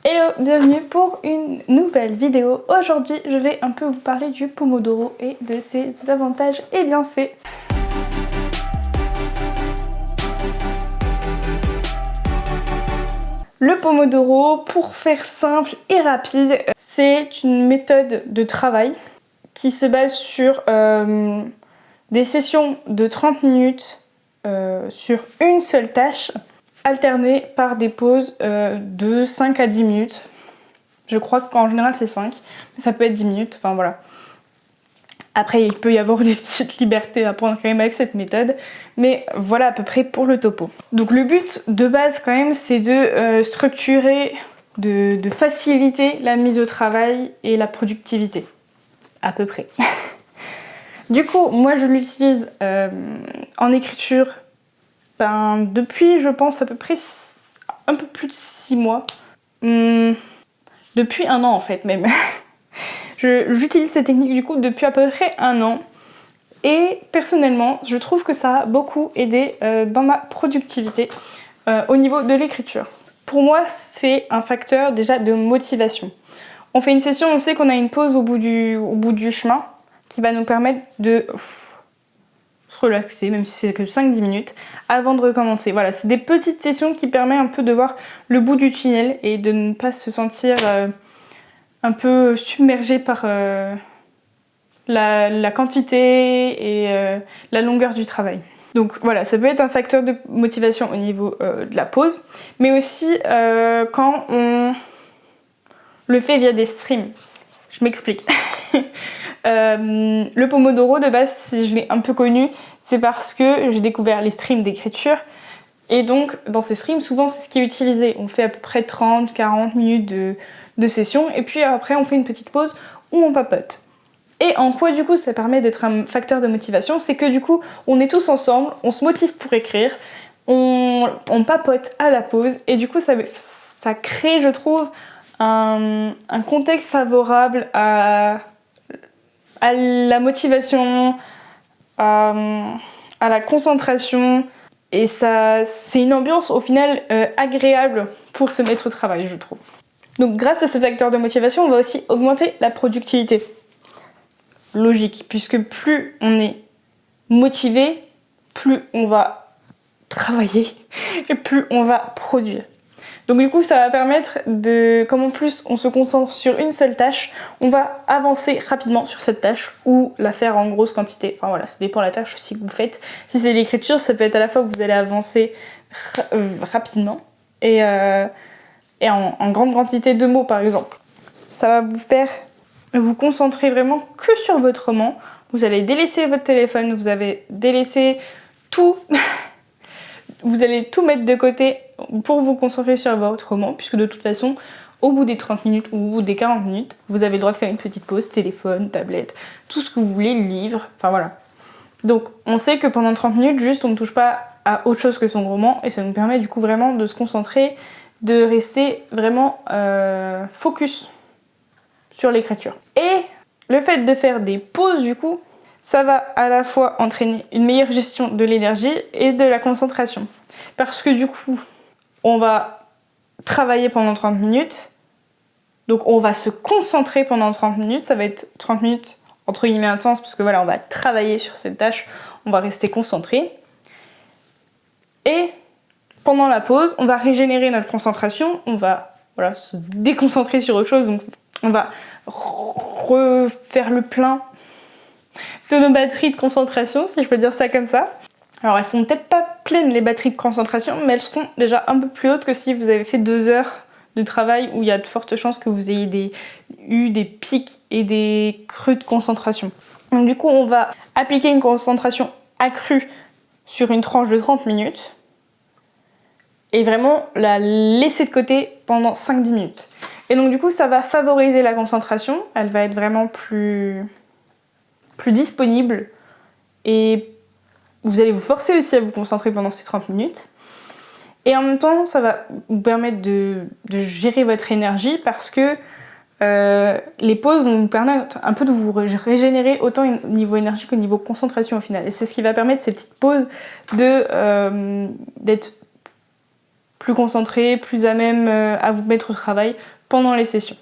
Hello, bienvenue pour une nouvelle vidéo. Aujourd'hui, je vais un peu vous parler du Pomodoro et de ses avantages et bienfaits. Le Pomodoro, pour faire simple et rapide, c'est une méthode de travail qui se base sur des sessions de 30 minutes sur une seule tâche, alternées par des pauses de 5 à 10 minutes. Je crois qu'en général c'est 5, mais ça peut être 10 minutes, enfin voilà. Après il peut y avoir des petites libertés à prendre quand même avec cette méthode, mais voilà à peu près pour le topo. Donc le but de base quand même c'est de structurer, de faciliter la mise au travail et la productivité, à peu près. Du coup moi je l'utilise en écriture depuis je pense à peu près un peu plus de 6 mois. Depuis un an en fait même. J'utilise cette technique du coup depuis à peu près un an et personnellement je trouve que ça a beaucoup aidé dans ma productivité au niveau de l'écriture. Pour moi c'est un facteur déjà de motivation. On fait une session, on sait qu'on a une pause au bout du chemin qui va nous permettre de se relaxer, même si c'est que 5-10 minutes, avant de recommencer. Voilà, c'est des petites sessions qui permettent un peu de voir le bout du tunnel et de ne pas se sentir un peu submergé par la quantité et la longueur du travail. Donc voilà, ça peut être un facteur de motivation au niveau de la pause, mais aussi quand on le fait via des streams. Je m'explique. Le Pomodoro de base, si je l'ai un peu connu, c'est parce que j'ai découvert les streams d'écriture. Et donc dans ces streams, souvent c'est ce qui est utilisé. On fait à peu près 30-40 minutes de session et puis après on fait une petite pause où on papote. Et en quoi du coup ça permet d'être un facteur de motivation, c'est que du coup on est tous ensemble, on se motive pour écrire, on papote à la pause et du coup ça crée je trouve un contexte favorable à la motivation, à la concentration. Et ça, c'est une ambiance au final agréable pour se mettre au travail, je trouve. Donc grâce à ce facteur de motivation, on va aussi augmenter la productivité. Logique, puisque plus on est motivé, plus on va travailler et plus on va produire. Donc du coup ça va permettre comme en plus on se concentre sur une seule tâche, on va avancer rapidement sur cette tâche ou la faire en grosse quantité. Enfin voilà, ça dépend de la tâche aussi que vous faites. Si c'est l'écriture, ça peut être à la fois que vous allez avancer rapidement et en grande quantité de mots par exemple. Ça va vous faire vous concentrer vraiment que sur votre roman. Vous allez délaisser votre téléphone, vous avez délaissé tout. Vous allez tout mettre de côté pour vous concentrer sur votre roman, puisque de toute façon, au bout des 30 minutes ou au bout des 40 minutes, vous avez le droit de faire une petite pause, téléphone, tablette, tout ce que vous voulez, livre, enfin voilà. Donc on sait que pendant 30 minutes, juste on ne touche pas à autre chose que son roman, et ça nous permet du coup vraiment de se concentrer, de rester vraiment focus sur l'écriture. Et le fait de faire des pauses du coup, ça va à la fois entraîner une meilleure gestion de l'énergie et de la concentration. Parce que du coup, on va travailler pendant 30 minutes, donc on va se concentrer pendant 30 minutes, ça va être 30 minutes entre guillemets intenses, parce que voilà, on va travailler sur cette tâche, on va rester concentré. Et pendant la pause, on va régénérer notre concentration, on va voilà, se déconcentrer sur autre chose, donc on va refaire le plein de nos batteries de concentration, si je peux dire ça comme ça. Alors elles sont peut-être pas pleines les batteries de concentration, mais elles seront déjà un peu plus hautes que si vous avez fait 2 heures de travail où il y a de fortes chances que vous ayez eu des pics et des creux de concentration. Donc du coup on va appliquer une concentration accrue sur une tranche de 30 minutes et vraiment la laisser de côté pendant 5-10 minutes. Et donc du coup ça va favoriser la concentration, elle va être vraiment plus disponible et vous allez vous forcer aussi à vous concentrer pendant ces 30 minutes. Et en même temps, ça va vous permettre de gérer votre énergie parce que les pauses vont vous permettre un peu de vous régénérer autant au niveau énergie qu'au niveau concentration au final. Et c'est ce qui va permettre ces petites pauses d'être plus concentré, plus à même à vous mettre au travail pendant les sessions.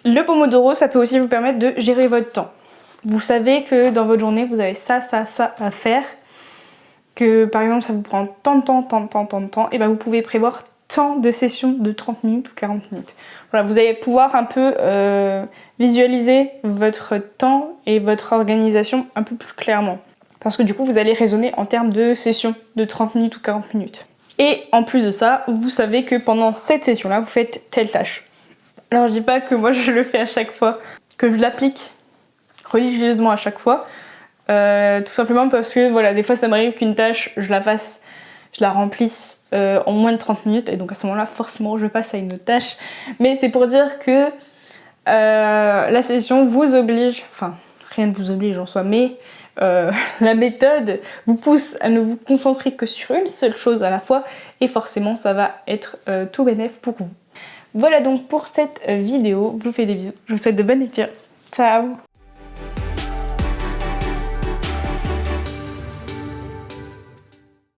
Le Pomodoro, ça peut aussi vous permettre de gérer votre temps. Vous savez que dans votre journée, vous avez ça à faire, que par exemple ça vous prend tant de temps, et ben vous pouvez prévoir tant de sessions de 30 minutes ou 40 minutes. Voilà, vous allez pouvoir un peu visualiser votre temps et votre organisation un peu plus clairement. Parce que du coup, vous allez raisonner en termes de sessions de 30 minutes ou 40 minutes. Et en plus de ça, vous savez que pendant cette session-là, vous faites telle tâche. Alors je dis pas que moi je le fais à chaque fois, que je l'applique religieusement à chaque fois, tout simplement parce que voilà, des fois ça m'arrive qu'une tâche, je la remplisse en moins de 30 minutes, et donc à ce moment-là, forcément, je passe à une autre tâche. Mais c'est pour dire que la session vous oblige, enfin, rien ne vous oblige en soi, mais la méthode vous pousse à ne vous concentrer que sur une seule chose à la fois, et forcément, ça va être tout bénef pour vous. Voilà donc pour cette vidéo, je vous fais des bisous, je vous souhaite de bonnes lectures, ciao!